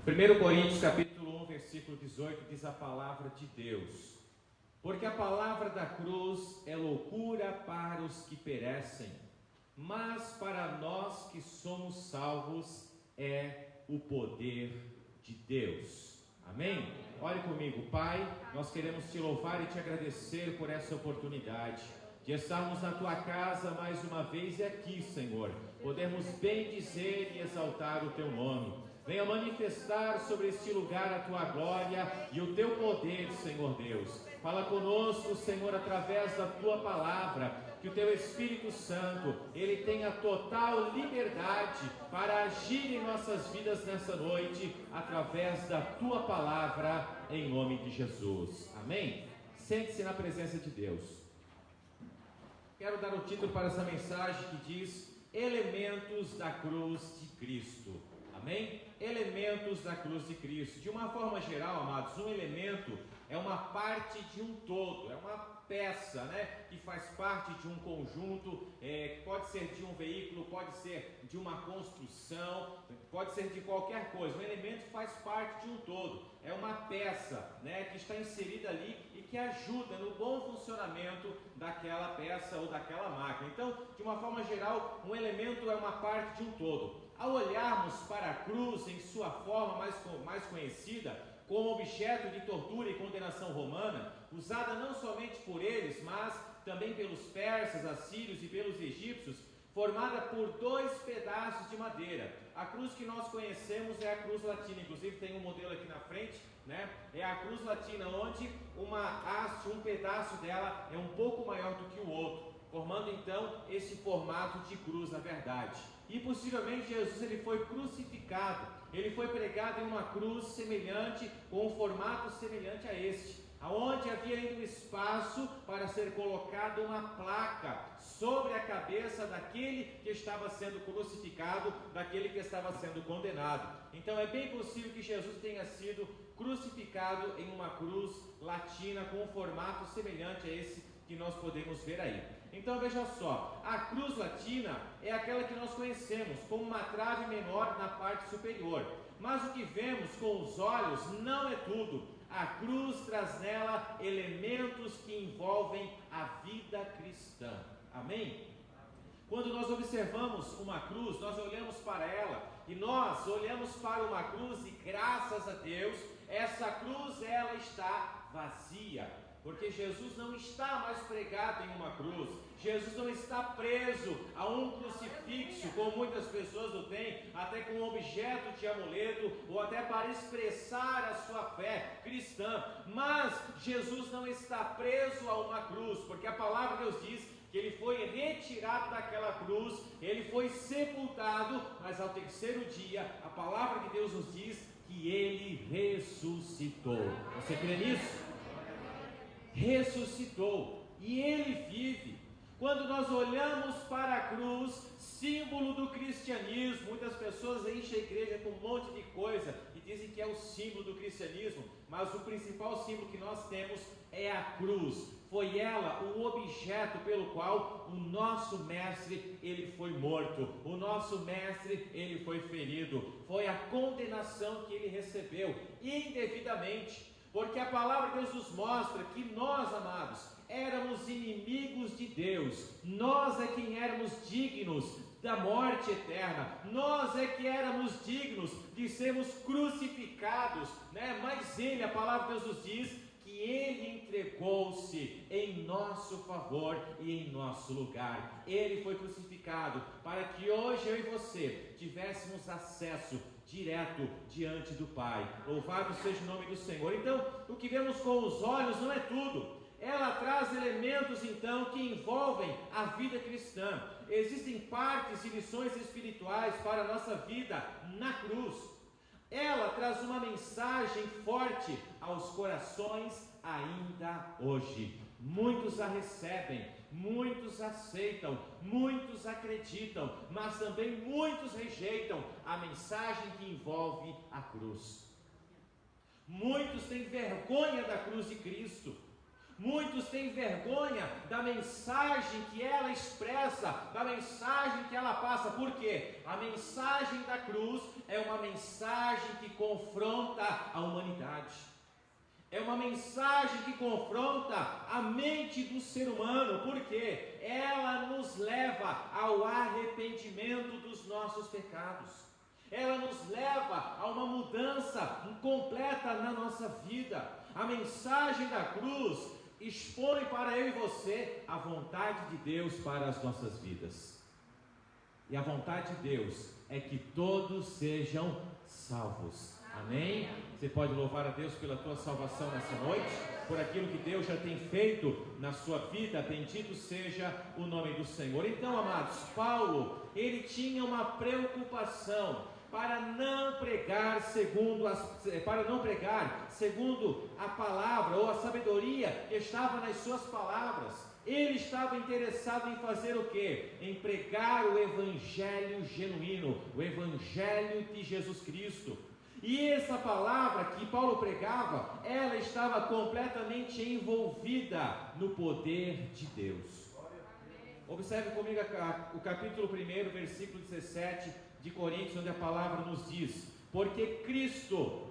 1 Coríntios capítulo 1, versículo 18, diz a palavra de Deus: porque a palavra da cruz é loucura para os que perecem, mas para nós que somos salvos é o poder de Deus. Amém? Olhe comigo. Pai, nós queremos te louvar e te agradecer por essa oportunidade de estarmos na tua casa mais uma vez e aqui, Senhor, podemos bendizer e exaltar o teu nome. Venha manifestar sobre este lugar a tua glória e o teu poder, Senhor Deus. Fala conosco, Senhor, através da tua palavra, que o teu Espírito Santo, ele tenha total liberdade para agir em nossas vidas nessa noite, através da tua palavra, em nome de Jesus. Amém? Sente-se na presença de Deus. Quero dar o título para essa mensagem que diz: Elementos da Cruz de Cristo. Amém? Elementos da cruz de Cristo. De uma forma geral, amados, um elemento é uma parte de um todo, é uma peça, que faz parte de um conjunto, pode ser de um veículo, pode ser de uma construção, pode ser de qualquer coisa. Um elemento faz parte de um todo, é uma peça, que está inserida ali e que ajuda no bom funcionamento daquela peça ou daquela máquina. Então, de uma forma geral, um elemento é uma parte de um todo. Ao olharmos para a cruz em sua forma mais conhecida, como objeto de tortura e condenação romana, usada não somente por eles, mas também pelos persas, assírios e pelos egípcios, formada por 2 pedaços de madeira. A cruz que nós conhecemos é a cruz latina, inclusive tem um modelo aqui na frente, é a cruz latina, onde uma haste, um pedaço dela é um pouco maior do que o outro, formando então esse formato de cruz na verdade. E possivelmente Jesus ele foi crucificado, ele foi pregado em uma cruz semelhante, com um formato semelhante a este, aonde havia ainda um espaço para ser colocada uma placa sobre a cabeça daquele que estava sendo crucificado, daquele que estava sendo condenado. Então é bem possível que Jesus tenha sido crucificado em uma cruz latina com um formato semelhante a esse que nós podemos ver aí. Então veja só, a cruz latina é aquela que nós conhecemos, com uma trave menor na parte superior. Mas o que vemos com os olhos não é tudo. A cruz traz nela elementos que envolvem a vida cristã. Amém? Quando nós observamos uma cruz, nós olhamos para ela e nós olhamos para uma cruz e graças a Deus, essa cruz ela está vazia. Porque Jesus não está mais pregado em uma cruz, Jesus não está preso a um crucifixo, como muitas pessoas o têm, até com um objeto de amuleto, ou até para expressar a sua fé cristã. Mas Jesus não está preso a uma cruz, porque a palavra de Deus diz que ele foi retirado daquela cruz, ele foi sepultado, mas ao terceiro dia, a palavra de Deus nos diz que ele ressuscitou. Você crê nisso? Ressuscitou e ele vive. Quando nós olhamos para a cruz, símbolo do cristianismo, muitas pessoas enchem a igreja com um monte de coisa e dizem que é o símbolo do cristianismo, mas o principal símbolo que nós temos é a cruz. Foi ela o objeto pelo qual o nosso mestre ele foi morto, o nosso mestre ele foi ferido, foi a condenação que ele recebeu indevidamente. Porque a palavra de Deus nos mostra que nós, amados, éramos inimigos de Deus, nós é quem éramos dignos da morte eterna, nós é que éramos dignos de sermos crucificados, Mas ele, a palavra de Deus nos diz que ele entregou-se em nosso favor e em nosso lugar. Ele foi crucificado para que hoje eu e você tivéssemos acesso direto diante do Pai. Louvado seja o nome do Senhor. Então, o que vemos com os olhos não é tudo. Ela traz elementos então que envolvem a vida cristã. Existem partes e lições espirituais para a nossa vida na cruz. Ela traz uma mensagem forte aos corações ainda hoje. Muitos a recebem, muitos aceitam, muitos acreditam, mas também muitos rejeitam a mensagem que envolve a cruz. Muitos têm vergonha da cruz de Cristo. Muitos têm vergonha da mensagem que ela expressa, da mensagem que ela passa. Por quê? A mensagem da cruz é uma mensagem que confronta a humanidade. É uma mensagem que confronta a mente do ser humano, porque ela nos leva ao arrependimento dos nossos pecados. Ela nos leva a uma mudança completa na nossa vida. A mensagem da cruz expõe para eu e você a vontade de Deus para as nossas vidas. E a vontade de Deus é que todos sejam salvos. Amém? Você pode louvar a Deus pela tua salvação nessa noite, por aquilo que Deus já tem feito na sua vida. Bendito seja o nome do Senhor. Então, amados, Paulo, ele tinha uma preocupação para não pregar segundo a palavra ou a sabedoria que estava nas suas palavras. Ele estava interessado em fazer o quê? Em pregar o evangelho genuíno, o evangelho de Jesus Cristo. E essa palavra que Paulo pregava, ela estava completamente envolvida no poder de Deus. Observe comigo o capítulo 1, versículo 17 de Coríntios, onde a palavra nos diz: porque Cristo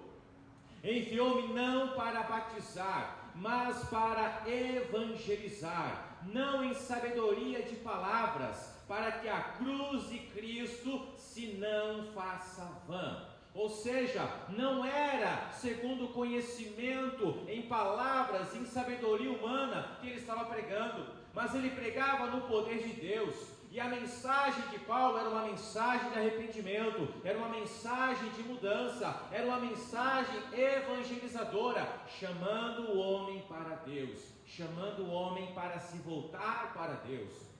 enviou-me não para batizar, mas para evangelizar, não em sabedoria de palavras, para que a cruz de Cristo se não faça vã. Ou seja, não era segundo o conhecimento em palavras, em sabedoria humana que ele estava pregando, mas ele pregava no poder de Deus. E a mensagem de Paulo era uma mensagem de arrependimento, era uma mensagem de mudança, era uma mensagem evangelizadora, chamando o homem para Deus, chamando o homem para se voltar para Deus.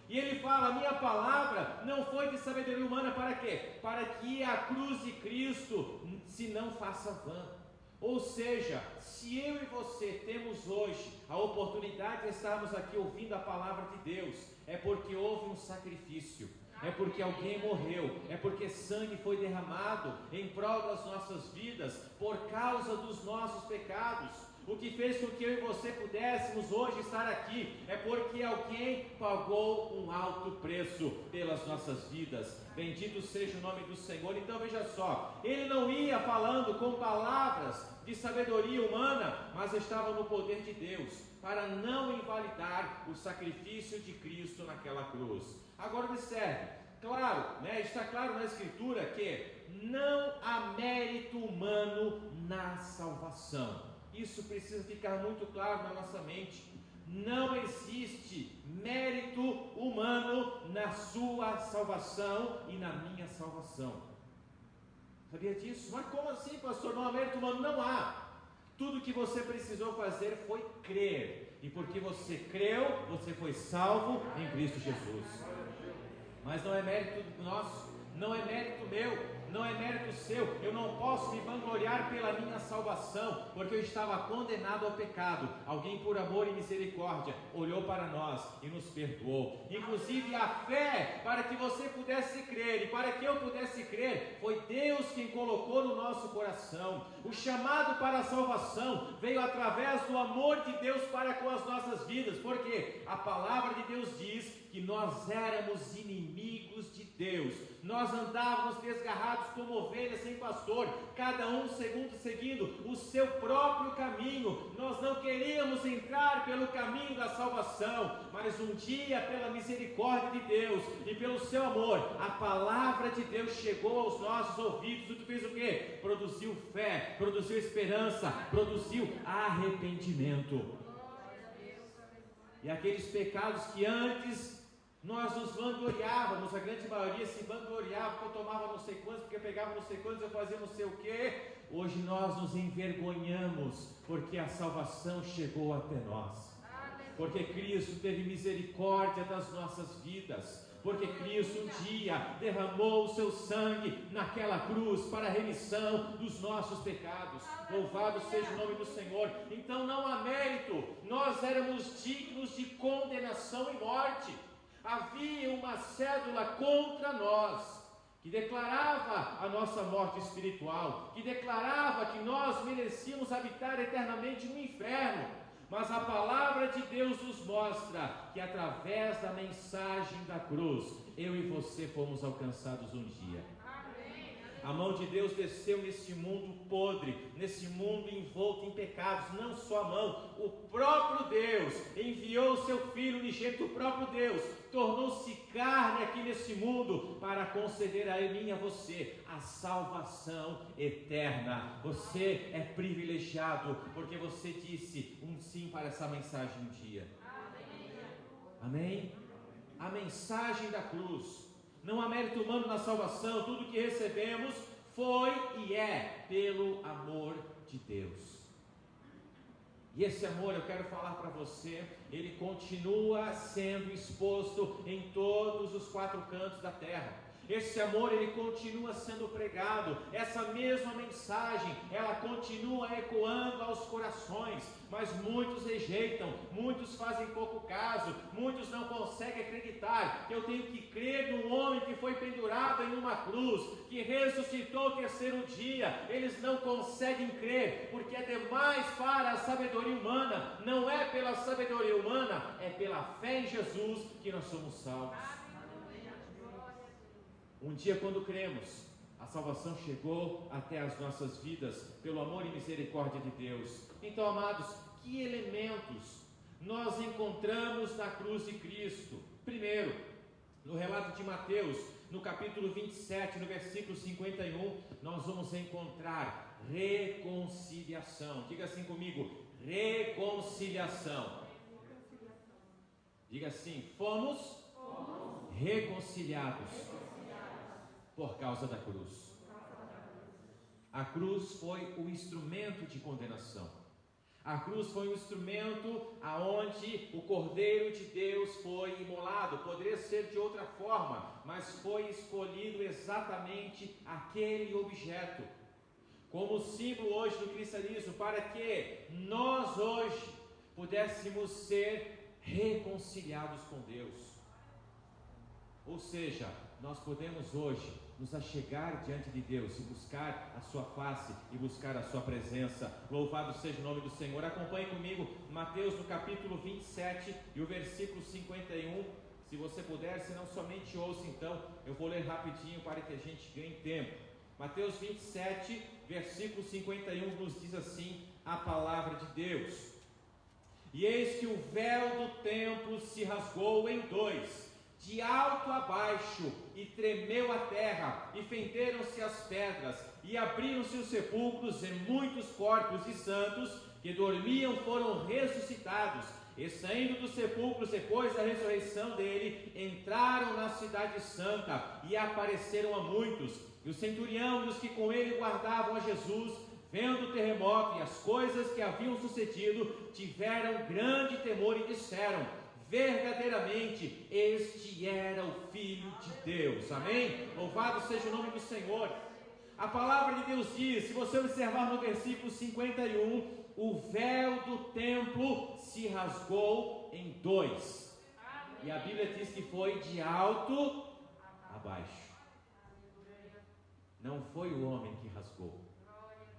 E ele fala: minha palavra não foi de sabedoria humana, para quê? Para que a cruz de Cristo se não faça vã. Ou seja, se eu e você temos hoje a oportunidade de estarmos aqui ouvindo a palavra de Deus, é porque houve um sacrifício, é porque alguém morreu, é porque sangue foi derramado em prol das nossas vidas, por causa dos nossos pecados. O que fez com que eu e você pudéssemos hoje estar aqui é porque alguém pagou um alto preço pelas nossas vidas. Bendito seja o nome do Senhor. Então veja só, ele não ia falando com palavras de sabedoria humana, mas estava no poder de Deus, para não invalidar o sacrifício de Cristo naquela cruz. Agora observe, está claro na Escritura que não há mérito humano na salvação. Isso precisa ficar muito claro na nossa mente. Não existe mérito humano na sua salvação e na minha salvação. Sabia disso? Mas como assim, pastor? Não há mérito humano? Não há. Tudo que você precisou fazer foi crer. E porque você creu, você foi salvo em Cristo Jesus. Mas não é mérito nosso, não é mérito meu, não é mérito seu. Eu não posso me vangloriar pela minha salvação, porque eu estava condenado ao pecado. Alguém, por amor e misericórdia, olhou para nós e nos perdoou. Inclusive a fé, para que você pudesse crer e para que eu pudesse crer, foi Deus quem colocou no nosso coração. O chamado para a salvação veio através do amor de Deus para com as nossas vidas, porque a palavra de Deus diz que nós éramos inimigos de Deus. Nós andávamos desgarrados como ovelhas sem pastor, cada um seguindo o seu próprio caminho. Nós não queríamos entrar pelo caminho da salvação, mas um dia, pela misericórdia de Deus e pelo seu amor, a palavra de Deus chegou aos nossos ouvidos. O que fez o quê? Produziu fé, produziu esperança, produziu arrependimento. E aqueles pecados que antes nós nos vangloriávamos, a grande maioria se vangloriava, porque eu tomava não sei quantos, porque eu pegava não sei quantos, eu fazia não sei o quê. Hoje nós nos envergonhamos, porque a salvação chegou até nós, porque Cristo teve misericórdia das nossas vidas, porque Cristo um dia derramou o seu sangue naquela cruz para a remissão dos nossos pecados. Louvado seja o nome do Senhor. Então não há mérito, nós éramos dignos de condenação e morte. Havia uma cédula contra nós, que declarava a nossa morte espiritual, que declarava que nós merecíamos habitar eternamente no inferno. Mas a palavra de Deus nos mostra que através da mensagem da cruz, eu e você fomos alcançados um dia. A mão de Deus desceu nesse mundo podre, nesse mundo envolto em pecados. Não só a mão, o próprio Deus enviou o seu Filho unigênito. O próprio Deus tornou-se carne aqui nesse mundo para conceder a mim e a você a salvação eterna. Você é privilegiado porque você disse um sim para essa mensagem um dia. Amém? A mensagem da cruz. Não há mérito humano na salvação. Tudo que recebemos foi e é pelo amor de Deus. E esse amor, eu quero falar para você, ele continua sendo exposto em todos os 4 cantos da terra. Esse amor, ele continua sendo pregado. Essa mesma mensagem, ela continua ecoando aos corações. Mas muitos rejeitam, muitos fazem pouco caso, muitos não conseguem acreditar que eu tenho que crer num homem que foi pendurado em uma cruz, que ressuscitou o 3º dia. Eles não conseguem crer, porque é demais para a sabedoria humana. Não é pela sabedoria humana, é pela fé em Jesus que nós somos salvos. Um dia, quando cremos, a salvação chegou até as nossas vidas pelo amor e misericórdia de Deus. Então, amados, que elementos nós encontramos na cruz de Cristo? Primeiro, no relato de Mateus, no capítulo 27, no versículo 51, nós vamos encontrar reconciliação. Diga assim comigo: reconciliação. Diga assim: fomos reconciliados por causa da cruz. A cruz foi o instrumento de condenação. A cruz foi um instrumento aonde o Cordeiro de Deus foi imolado. Poderia ser de outra forma, mas foi escolhido exatamente aquele objeto como símbolo hoje do cristianismo, para que nós hoje pudéssemos ser reconciliados com Deus. Ou seja, nós podemos hoje nos achegar diante de Deus e buscar a sua face e buscar a sua presença. Louvado seja o nome do Senhor. Acompanhe comigo Mateus no capítulo 27 e o versículo 51. Se você puder, se não somente ouça, então eu vou ler rapidinho para que a gente ganhe tempo. Mateus 27, versículo 51 nos diz assim a palavra de Deus: e eis que o véu do templo se rasgou em 2, de alto a baixo, e tremeu a terra, e fenderam-se as pedras, e abriram-se os sepulcros, e muitos corpos de santos que dormiam foram ressuscitados, e saindo dos sepulcros depois da ressurreição dele, entraram na cidade santa, e apareceram a muitos. E o centurião e os que com ele guardavam a Jesus, vendo o terremoto e as coisas que haviam sucedido, tiveram grande temor e disseram: verdadeiramente este era o Filho de Deus. Amém? Louvado seja o nome do Senhor. A palavra de Deus diz, se você observar no versículo 51, o véu do templo se rasgou em 2. E a Bíblia diz que foi de alto a baixo. Não foi o homem que rasgou.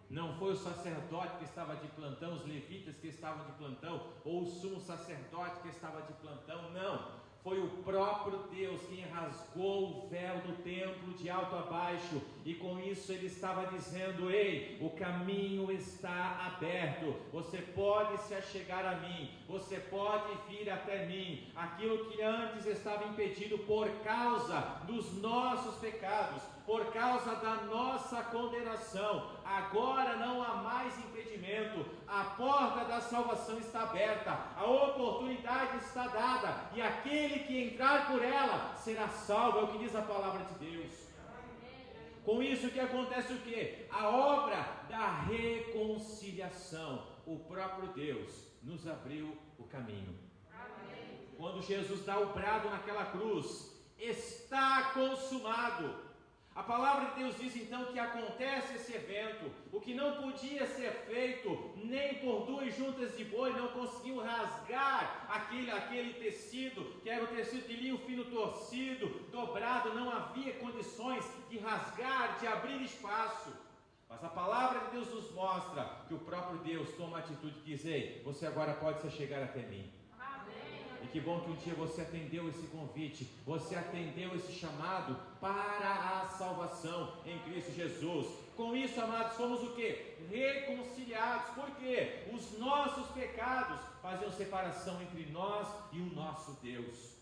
Não foi o sacerdote que estava de plantão, os levitas que estavam de plantão, ou o sumo sacerdote que estava de plantão, não. Foi o próprio Deus quem rasgou o véu do templo de alto a baixo, e com isso ele estava dizendo: ei, o caminho está aberto, você pode se achegar a mim, você pode vir até mim. Aquilo que antes estava impedido por causa dos nossos pecados, por causa da nossa condenação, agora não há mais impedimento. A porta da salvação está aberta, a oportunidade está dada, e aquele que entrar por ela será salvo, é o que diz a palavra de Deus. Com isso que acontece o quê? A obra da reconciliação. O próprio Deus nos abriu o caminho. Quando Jesus dá o brado naquela cruz: está consumado. A palavra de Deus diz então que acontece esse evento. O que não podia ser feito nem por 2 juntas de boi, não conseguiu rasgar aquele tecido, que era o tecido de linho fino torcido, dobrado. Não havia condições de rasgar, de abrir espaço. Mas a palavra de Deus nos mostra mostra que o próprio Deus toma a atitude e diz: ei, você agora pode se chegar até mim. E que bom que um dia você atendeu esse convite, você atendeu esse chamado para a salvação em Cristo Jesus. Com isso, amados, somos o quê? Reconciliados. Por quê? Os nossos pecados faziam separação entre nós e o nosso Deus.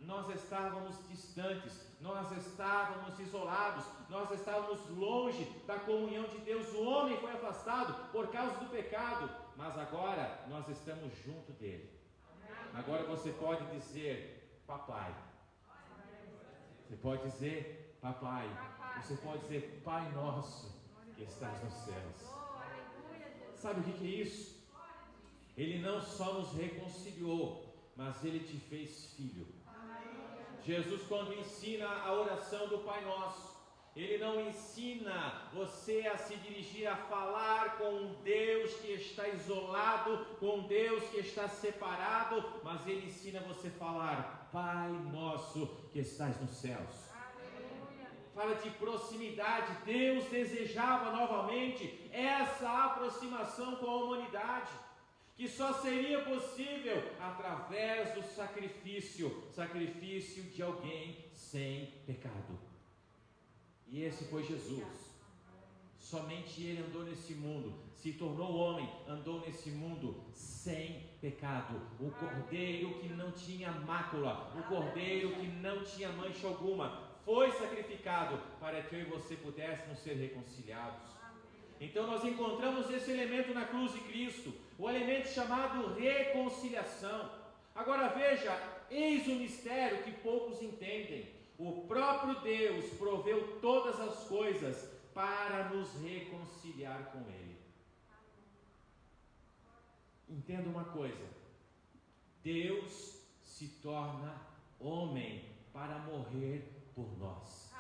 Nós estávamos distantes, nós estávamos isolados, nós estávamos longe da comunhão de Deus. O homem foi afastado por causa do pecado, mas agora nós estamos junto dele. Agora você pode dizer papai. Você pode dizer papai. Você pode dizer Pai nosso que estás nos céus. Sabe o que é isso? Ele não só nos reconciliou, mas ele te fez filho. Jesus, quando ensina a oração do Pai Nosso, ele não ensina você a se dirigir a falar com um Deus que está isolado, com um Deus que está separado, mas ele ensina você a falar: Pai Nosso que estás nos céus. Aleluia. Fala de proximidade. Deus desejava novamente essa aproximação com a humanidade, que só seria possível através do sacrifício de alguém sem pecado. E esse foi Jesus. Somente ele andou nesse mundo, se tornou homem, andou nesse mundo sem pecado. O cordeiro que não tinha mácula, o cordeiro que não tinha mancha alguma, foi sacrificado para que eu e você pudéssemos ser reconciliados. Então nós encontramos esse elemento na cruz de Cristo, o elemento chamado reconciliação. Agora veja, eis o mistério que poucos entendem. O próprio Deus proveu todas as coisas para nos reconciliar com Ele. Entenda uma coisa: Deus se torna homem para morrer por nós.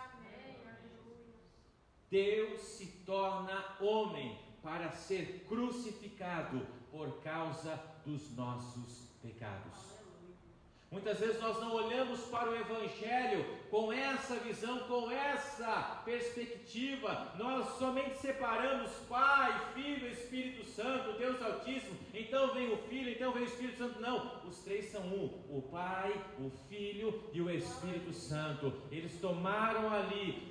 Deus se torna homem para ser crucificado por causa dos nossos pecados. Muitas vezes nós não olhamos para o Evangelho com essa visão, com essa perspectiva. Nós somente separamos Pai, Filho, Espírito Santo, Deus Altíssimo. Então vem o Filho, então vem o Espírito Santo. Não, os três são um: o Pai, o Filho e o Espírito Santo. Eles tomaram ali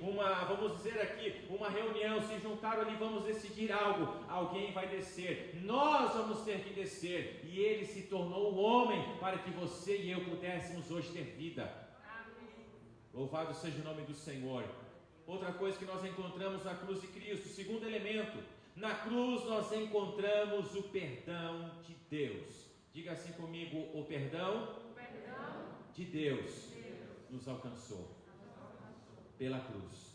vamos dizer aqui, uma reunião, se juntaram ali, vamos decidir algo. Alguém vai descer, nós vamos ter que descer. E ele se tornou homem para que você e eu pudéssemos hoje ter vida. Amém. Louvado seja o nome do Senhor. Outra coisa que nós encontramos na cruz de Cristo, segundo elemento: na cruz nós encontramos o perdão de Deus. Diga assim comigo: o perdão de Deus nos alcançou pela cruz.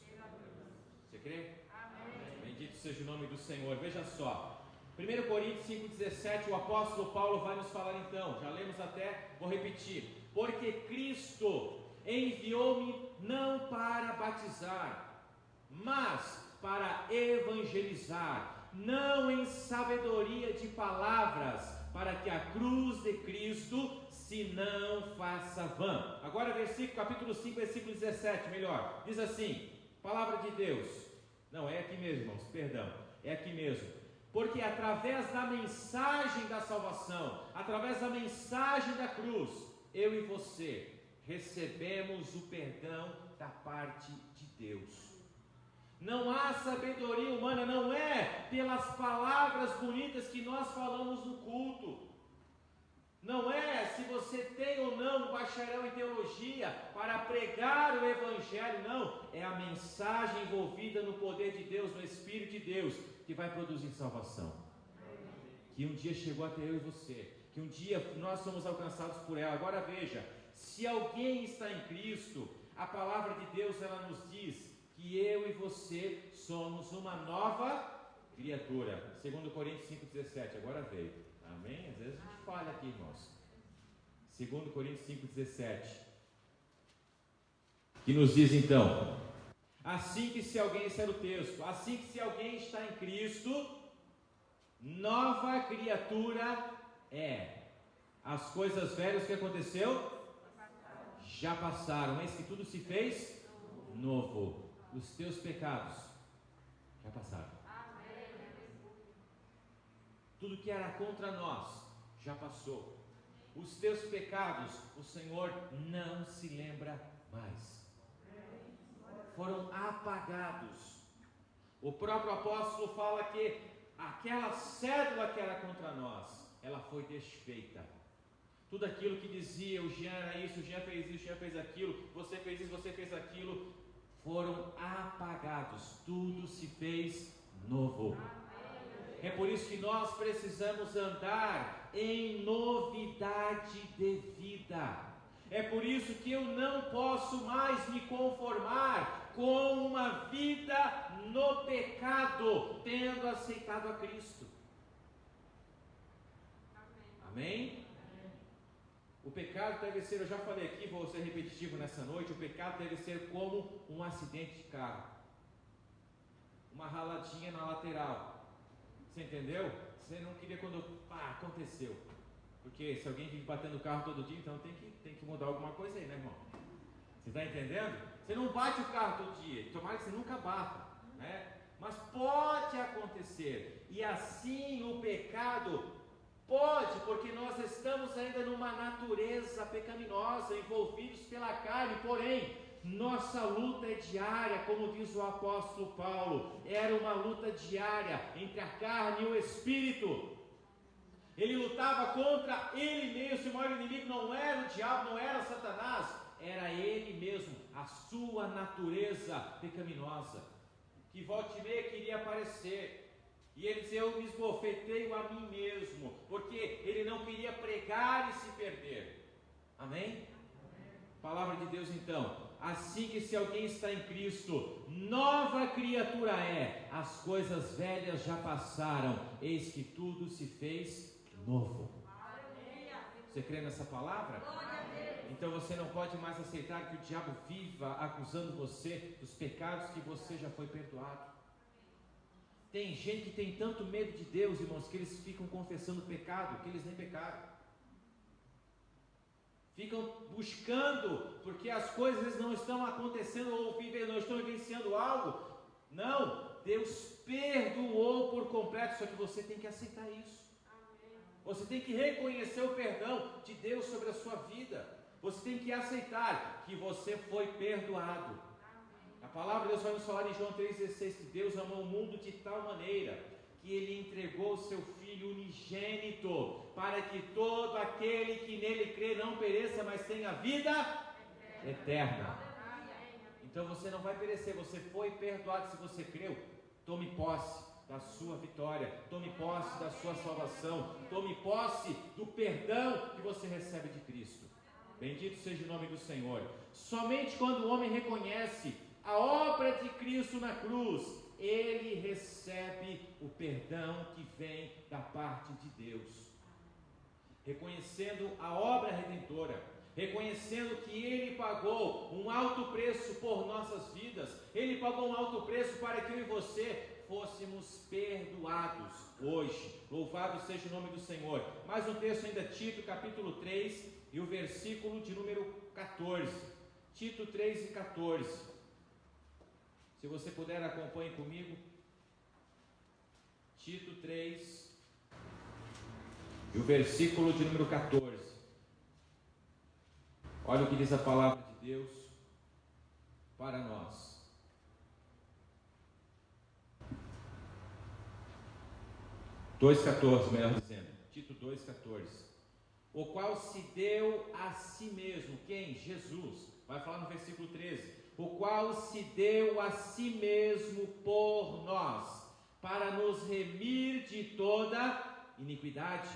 Você crê? Amém. Bendito seja o nome do Senhor. Veja só, 1 Coríntios 5,17, o apóstolo Paulo vai nos falar então, já lemos até, vou repetir: porque Cristo enviou-me não para batizar, mas para evangelizar, não em sabedoria de palavras, para que a cruz de Cristo se não faça vã. Agora capítulo 5, versículo 17, melhor, diz assim, palavra de Deus, não, é aqui mesmo, irmãos, perdão, é aqui mesmo: porque através da mensagem da salvação, através da mensagem da cruz, eu e você recebemos o perdão da parte de Deus. Não há sabedoria humana, não é pelas palavras bonitas que nós falamos no culto. Não é se você tem ou não um bacharel em teologia para pregar o Evangelho, não. É a mensagem envolvida no poder de Deus, no Espírito de Deus, que vai produzir salvação. Que um dia chegou até eu e você, que um dia nós somos alcançados por ela. Agora veja, se alguém está em Cristo, a palavra de Deus ela nos diz que eu e você somos uma nova criatura. 2 Coríntios 5,17, agora veio. Amém? Às vezes a gente falha aqui, irmãos. 2 Coríntios 5,17, que nos diz então: assim que se alguém, esse era o texto, assim que se alguém está em Cristo, nova criatura é. As coisas velhas que aconteceu já passaram, eis que tudo se fez novo. Os teus pecados já passaram. Tudo que era contra nós já passou. Os teus pecados, o Senhor não se lembra mais. Foram apagados. O próprio apóstolo fala que aquela cédula que era contra nós, ela foi desfeita. Tudo aquilo que dizia, o Jean era isso, o Jean fez isso, o Jean fez aquilo, você fez isso, você fez aquilo, foram apagados. Tudo se fez novo. É por isso que nós precisamos andar em novidade de vida. É por isso que eu não posso mais me conformar com uma vida no pecado, tendo aceitado a Cristo. Amém? O pecado deve ser, eu já falei aqui, vou ser repetitivo nessa noite, o pecado deve ser como um acidente de carro. Uma raladinha na lateral. Você entendeu? Você não queria quando aconteceu. Porque se alguém vive batendo o carro todo dia, então tem que mudar alguma coisa aí, né, irmão? Você está entendendo? Você não bate o carro todo dia, tomara que você nunca bata, né? Mas pode acontecer. E assim o pecado pode, porque nós estamos ainda numa natureza pecaminosa, envolvidos pela carne, porém nossa luta é diária, como diz o apóstolo Paulo. Era uma luta diária entre a carne e o espírito. Ele lutava contra ele mesmo. O maior inimigo não era o diabo, não era Satanás, era ele mesmo, a sua natureza pecaminosa, que volta e meia queria aparecer. E ele dizia: eu me esbofeteio a mim mesmo, porque ele não queria pregar e se perder. Amém? Palavra de Deus então. Assim que se alguém está em Cristo, nova criatura é, as coisas velhas já passaram, eis que tudo se fez novo. Você crê nessa palavra? Então você não pode mais aceitar que o diabo viva acusando você dos pecados que você já foi perdoado. Tem gente que tem tanto medo de Deus, irmãos, que eles ficam confessando pecado que eles nem pecaram. Ficam buscando, porque as coisas não estão acontecendo ou não estão vivenciando algo. Não, Deus perdoou por completo, só que você tem que aceitar isso. Você tem que reconhecer o perdão de Deus sobre a sua vida. Você tem que aceitar que você foi perdoado. A palavra de Deus vai nos falar em João 3,16 que Deus amou o mundo de tal maneira que Ele entregou o seu Filho unigênito, para que todo aquele que nele crê não pereça, mas tenha vida eterna. Então você não vai perecer, você foi perdoado. Se você creu, tome posse da sua vitória, tome posse da sua salvação, tome posse do perdão que você recebe de Cristo. Bendito seja o nome do Senhor. Somente quando o homem reconhece a obra de Cristo na cruz, ele recebe o perdão que vem da parte de Deus. Reconhecendo a obra redentora, reconhecendo que Ele pagou um alto preço por nossas vidas, Ele pagou um alto preço para que eu e você fôssemos perdoados hoje. Louvado seja o nome do Senhor. Mais um texto ainda, Tito capítulo 3 e o versículo de número 14. Tito 3 e 14. Se você puder, acompanhe comigo. Tito 3 e o versículo de número 14. Olha o que diz a palavra de Deus para nós. Dois 14, melhor dizendo. Tito 2,14. O qual se deu a si mesmo. Quem? Jesus. Vai falar no versículo 13. O qual se deu a si mesmo por nós, para nos remir de toda iniquidade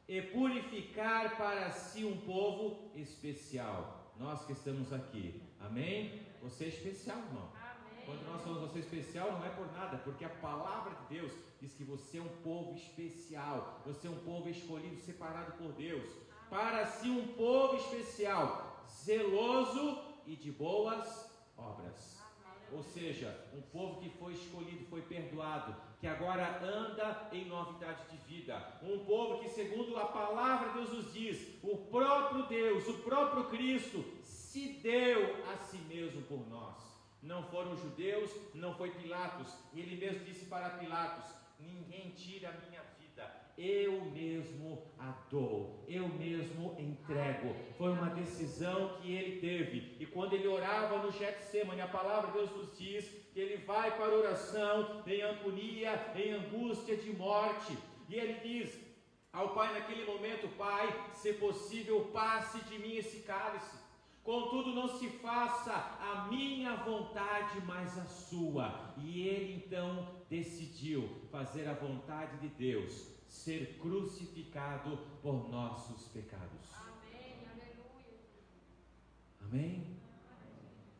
e purificar para si um povo especial. Nós que estamos aqui, amém? Você é especial, irmão. Amém. Quando nós falamos você é especial, não é por nada, porque a palavra de Deus diz que você é um povo especial, você é um povo escolhido, separado por Deus, para si um povo especial, zeloso e de boas obras. Ou seja, um povo que foi escolhido, foi perdoado, que agora anda em novidade de vida. Um povo que, segundo a palavra de Deus nos diz, o próprio Deus, o próprio Cristo, se deu a si mesmo por nós. Não foram os judeus, não foi Pilatos. E ele mesmo disse para Pilatos: ninguém tira a minha vida. vida, eu mesmo a dou, eu mesmo entrego. Foi uma decisão que ele teve. E quando ele orava no Getsemane, a palavra de Deus nos diz que ele vai para a oração em agonia, em angústia de morte. E ele diz ao Pai naquele momento: Pai, se possível, passe de mim esse cálice. Contudo, não se faça a minha vontade, mas a sua. E ele então decidiu fazer a vontade de Deus, ser crucificado por nossos pecados. Amém, aleluia. Amém?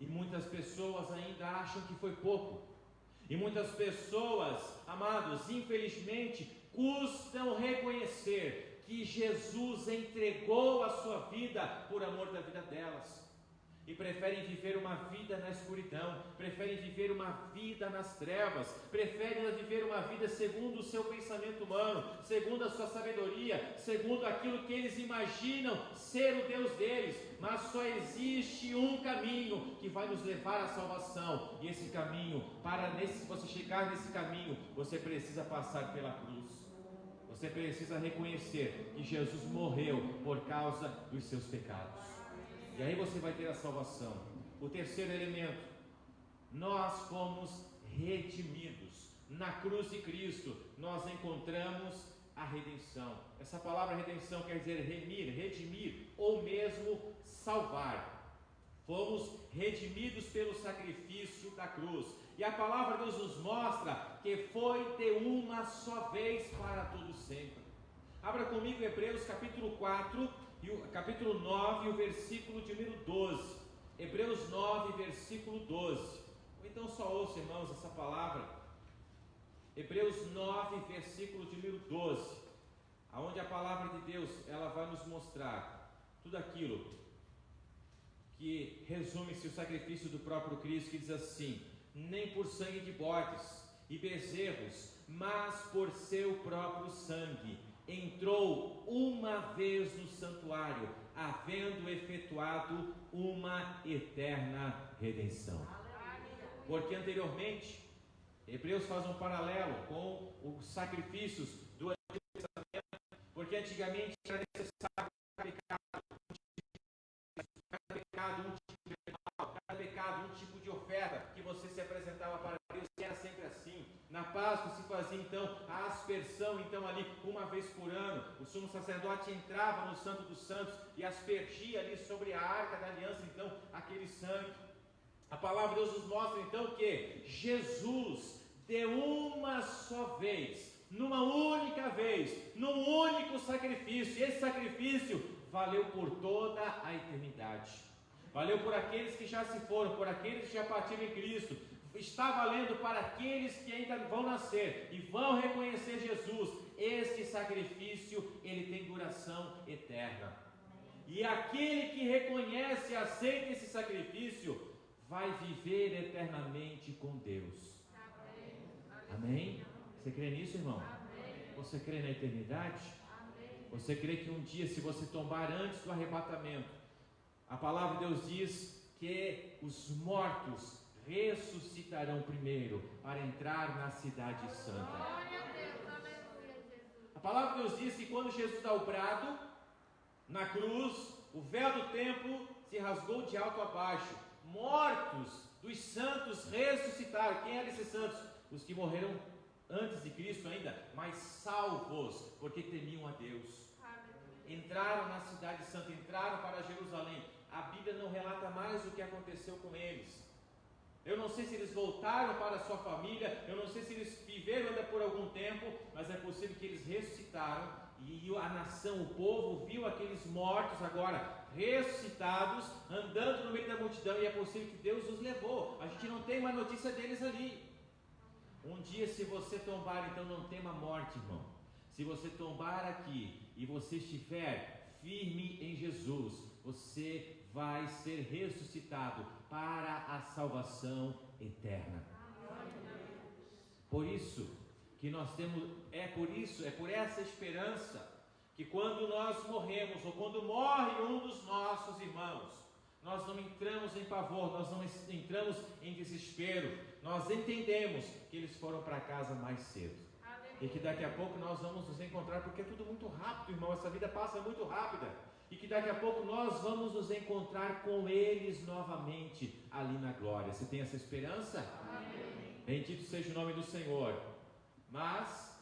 E muitas pessoas ainda acham que foi pouco. E muitas pessoas, amados, infelizmente, custam reconhecer que Jesus entregou a sua vida por amor da vida delas. E preferem viver uma vida na escuridão, preferem viver uma vida nas trevas, preferem viver uma vida segundo o seu pensamento humano, segundo a sua sabedoria, segundo aquilo que eles imaginam ser o Deus deles. Mas só existe um caminho que vai nos levar à salvação. E esse caminho, se você chegar nesse caminho, você precisa passar pela cruz. Você precisa reconhecer que Jesus morreu por causa dos seus pecados. E aí você vai ter a salvação. O terceiro elemento: nós fomos redimidos. Na cruz de Cristo nós encontramos a redenção. Essa palavra redenção quer dizer remir, redimir ou mesmo salvar. Fomos redimidos pelo sacrifício da cruz. E a palavra de Deus nos mostra que foi de uma só vez para todo sempre. Abra comigo Hebreus capítulo 4, e o capítulo 9, o versículo de número 12. Hebreus 9, versículo 12. Ou então só ouça, irmãos, essa palavra. Hebreus 9, versículo de número 12. Aonde a palavra de Deus, ela vai nos mostrar tudo aquilo que resume-se o sacrifício do próprio Cristo, que diz assim: nem por sangue de bodes e bezerros, mas por seu próprio sangue, entrou uma vez no santuário, havendo efetuado uma eterna redenção. Porque anteriormente, Hebreus faz um paralelo com os sacrifícios do Antigo Testamento, porque antigamente era necessário cada pecado, um tipo de oferta que você se apresentava para Deus, e era sempre assim. Na Páscoa se fazia então a aspersão, então ali uma vez por ano, o sumo sacerdote entrava no Santo dos Santos e aspergia ali sobre a Arca da Aliança, então aquele sangue. A palavra de Deus nos mostra então que Jesus, de uma só vez, numa única vez, num único sacrifício, e esse sacrifício valeu por toda a eternidade. Valeu por aqueles que já se foram, por aqueles que já partiram em Cristo. Está valendo para aqueles que ainda vão nascer e vão reconhecer Jesus. Este sacrifício, ele tem duração eterna. E aquele que reconhece e aceita esse sacrifício vai viver eternamente com Deus. Amém? Você crê nisso, irmão? Você crê na eternidade? Você crê que um dia, se você tombar antes do arrebatamento, a palavra de Deus diz que os mortos ressuscitarão primeiro para entrar na cidade santa. A palavra de Deus diz que quando Jesus dá o brado na cruz, o véu do templo se rasgou de alto a baixo. Mortos dos santos ressuscitaram. Quem eram esses santos? Os que morreram antes de Cristo ainda, mas salvos, porque temiam a Deus. Entraram na cidade santa, entraram para Jerusalém. A Bíblia não relata mais o que aconteceu com eles. Eu não sei se eles voltaram para a sua família, eu não sei se eles viveram ainda por algum tempo, mas é possível que eles ressuscitaram, e a nação, o povo, viu aqueles mortos agora ressuscitados, andando no meio da multidão, e é possível que Deus os levou. A gente não tem uma notícia deles ali. Um dia, se você tombar, então não tema a morte, irmão. Se você tombar aqui e você estiver firme em Jesus, você vai ser ressuscitado para a salvação eterna. Por isso que nós temos, é por essa esperança que quando nós morremos, ou quando morre um dos nossos irmãos, nós não entramos em pavor, nós não entramos em desespero, nós entendemos que eles foram para casa mais cedo. E que daqui a pouco nós vamos nos encontrar, porque é tudo muito rápido, irmão, essa vida passa muito rápida. E que daqui a pouco nós vamos nos encontrar com eles novamente ali na glória. Você tem essa esperança? Amém. Bendito seja o nome do Senhor. Mas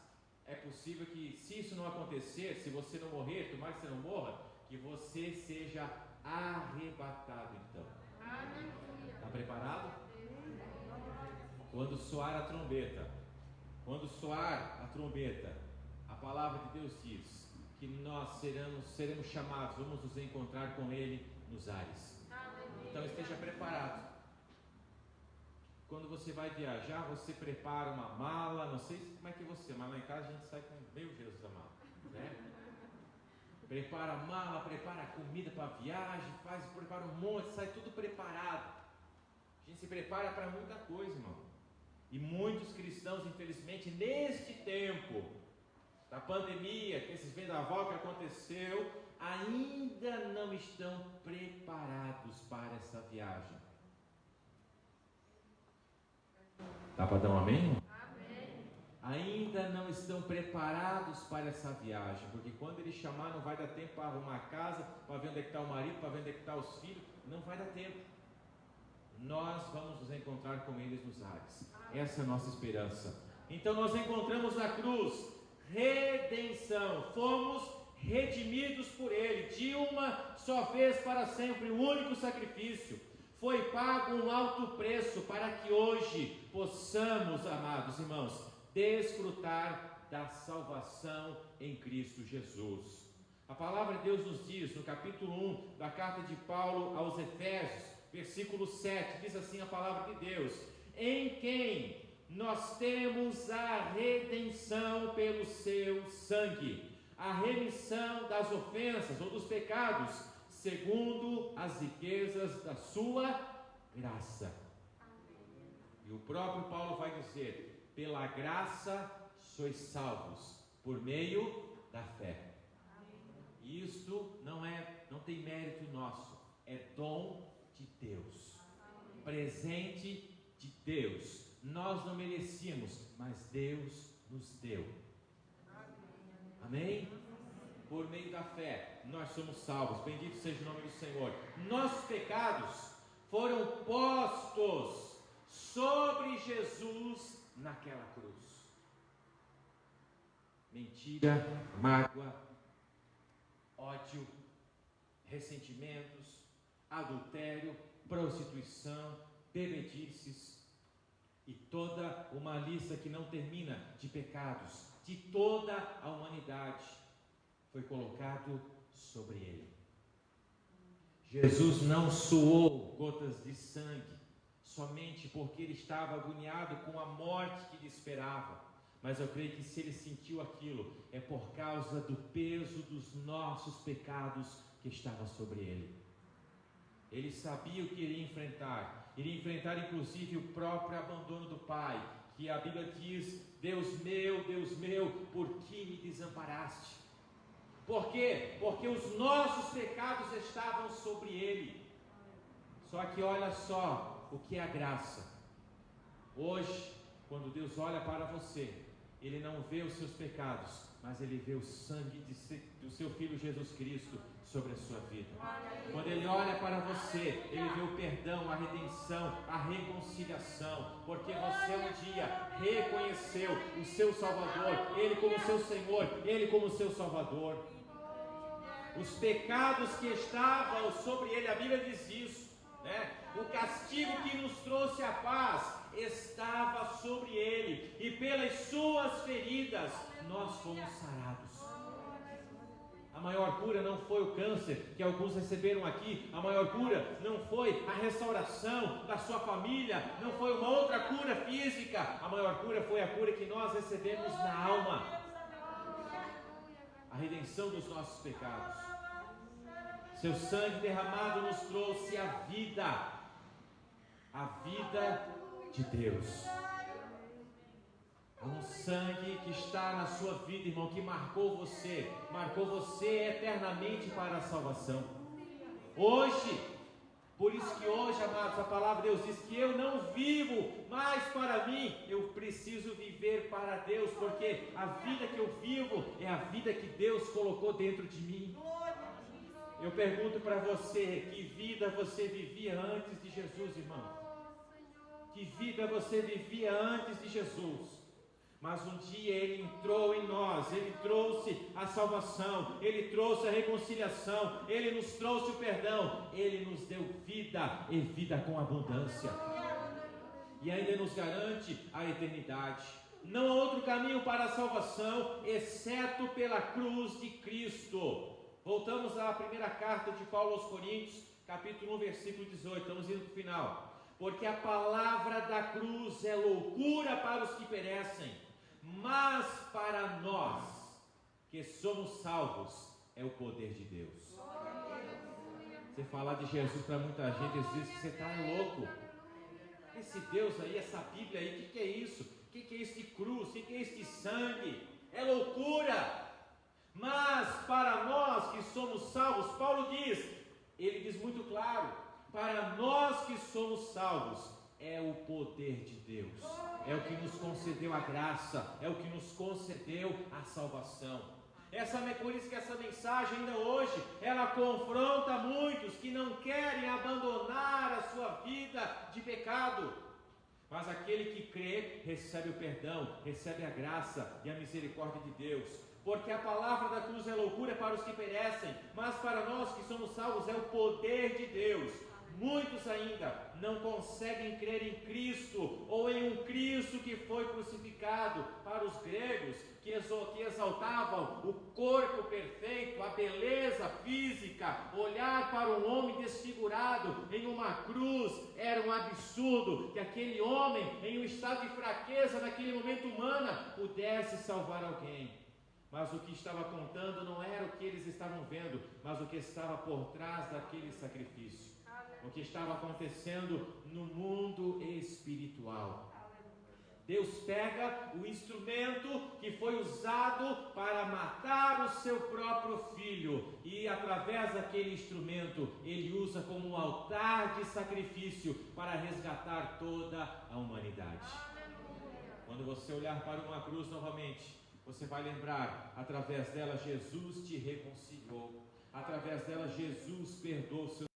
é possível que, se isso não acontecer, se você não morrer, tomara que você não morra, que você seja arrebatado então. Está preparado? Quando soar a trombeta, a palavra de Deus diz que nós seremos chamados, vamos nos encontrar com Ele nos ares. Então esteja preparado. Quando você vai viajar, você prepara uma mala, não sei como é que você, mas lá em casa a gente sai com, meu Jesus amado, né? Prepara a mala, prepara a comida para a viagem, prepara um monte, sai tudo preparado. A gente se prepara para muita coisa, irmão. E muitos cristãos, infelizmente, neste tempo da pandemia, que esses vendaval que aconteceu, ainda não estão preparados para essa viagem. Dá para dar um amém? Amém. Ainda não estão preparados para essa viagem, porque quando ele chamar não vai dar tempo para arrumar a casa, para ver onde é que está o marido, para ver onde é que está os filhos, não vai dar tempo. Nós vamos nos encontrar com eles nos ares. Essa é a nossa esperança. Então nós encontramos na cruz redenção, fomos redimidos por Ele, de uma só vez para sempre, o único sacrifício. Foi pago um alto preço para que hoje possamos, amados irmãos, desfrutar da salvação em Cristo Jesus. A palavra de Deus nos diz, no capítulo 1 da carta de Paulo aos Efésios, versículo 7, diz assim a palavra de Deus: em quem nós temos a redenção pelo seu sangue, a remissão das ofensas ou dos pecados, segundo as riquezas da sua graça. E o próprio Paulo vai dizer: pela graça sois salvos, por meio da fé. E isto não tem mérito nosso, é dom de Deus, presente de Deus. Nós não merecíamos, mas Deus nos deu. Amém? Por meio da fé, nós somos salvos. Bendito seja o nome do Senhor. Nossos pecados foram postos sobre Jesus naquela cruz. Mentira, mágoa, ódio, ressentimentos, adultério, prostituição, bebedices e toda uma lista que não termina de pecados de toda a humanidade foi colocado sobre ele. Jesus não suou gotas de sangue somente porque ele estava agoniado com a morte que lhe esperava, mas eu creio que se ele sentiu aquilo é por causa do peso dos nossos pecados que estava sobre ele. Ele sabia o que iria enfrentar inclusive o próprio abandono do Pai, que a Bíblia diz: Deus meu, por que me desamparaste? Por quê? Porque os nossos pecados estavam sobre ele. Só que olha só o que é a graça. Hoje, quando Deus olha para você, Ele não vê os seus pecados, mas Ele vê o sangue do seu Filho Jesus Cristo sobre a sua vida. Quando Ele olha para você, Ele vê o perdão, a redenção, a reconciliação, porque você um dia reconheceu o seu Salvador, Ele como seu Senhor, Ele como seu Salvador. Os pecados que estavam sobre Ele, a Bíblia diz isso, né? O castigo que nos trouxe a paz estava sobre Ele, e pelas suas feridas nós fomos sarados. A maior cura não foi o câncer que alguns receberam aqui, a maior cura não foi a restauração da sua família, não foi uma outra cura física, a maior cura foi a cura que nós recebemos na alma, a redenção dos nossos pecados. Seu sangue derramado nos trouxe a vida de Deus. Há um sangue que está na sua vida, irmão, que marcou você eternamente para a salvação. Hoje, Por isso que hoje, amados, a palavra de Deus diz que eu não vivo mais para mim, eu preciso viver para Deus, porque a vida que eu vivo é a vida que Deus colocou dentro de mim. Eu pergunto para você, que vida você vivia antes de Jesus, irmão? Que vida você vivia antes de Jesus? Mas um dia Ele entrou em nós, Ele trouxe a salvação, Ele trouxe a reconciliação, Ele nos trouxe o perdão, Ele nos deu vida e vida com abundância. E ainda nos garante a eternidade. Não há outro caminho para a salvação, exceto pela cruz de Cristo. Voltamos à primeira carta de Paulo aos Coríntios, capítulo 1, versículo 18, estamos indo para o final. Porque a palavra da cruz é loucura para os que perecem, mas para nós, que somos salvos, é o poder de Deus. Você falar de Jesus para muita gente, eles dizem que você está louco. Esse Deus aí, essa Bíblia aí, o que é isso? O que é isso de cruz? O que é isso de sangue? É loucura. Mas para nós que somos salvos, Paulo diz, ele diz muito claro, para nós que somos salvos, é o poder de Deus, é o que nos concedeu a graça, é o que nos concedeu a salvação. Por isso que essa mensagem ainda hoje, ela confronta muitos que não querem abandonar a sua vida de pecado. Mas aquele que crê, recebe o perdão, recebe a graça e a misericórdia de Deus. Porque a palavra da cruz é loucura para os que perecem, mas para nós que somos salvos é o poder de Deus. Muitos ainda não conseguem crer em Cristo, ou em um Cristo que foi crucificado. Para os gregos, que exaltavam o corpo perfeito, a beleza física, olhar para um homem desfigurado em uma cruz era um absurdo, que aquele homem, em um estado de fraqueza naquele momento humana, pudesse salvar alguém. Mas o que estava contando não era o que eles estavam vendo, mas o que estava por trás daquele sacrifício. O que estava acontecendo no mundo espiritual. Deus pega o instrumento que foi usado para matar o seu próprio filho e através daquele instrumento ele usa como um altar de sacrifício para resgatar toda a humanidade. Quando você olhar para uma cruz novamente, você vai lembrar, através dela Jesus te reconciliou, através dela Jesus perdoou seus